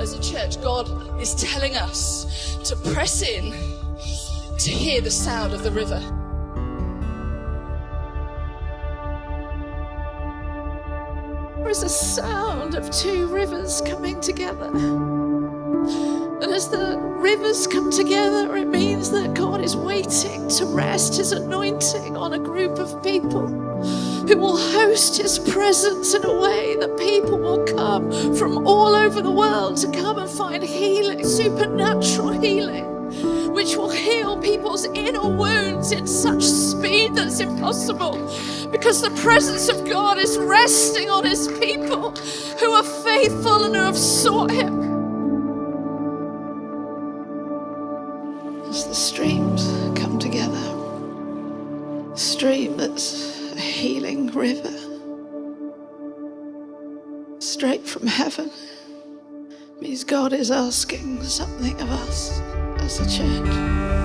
as a church, God is telling us to press in to hear the sound of the river. There is a sound of two rivers coming together. And as the rivers come together, it means that God is waiting to rest his anointing on a group of people who will host his presence in a way that people will come from all over the world to come and find healing, supernatural healing, which will heal people's inner wounds in such speed that's impossible, because the presence of God is resting on his people who are faithful and who have sought him. As the streams come together, a stream that's a healing river straight from heaven, means God is asking something of us as a church.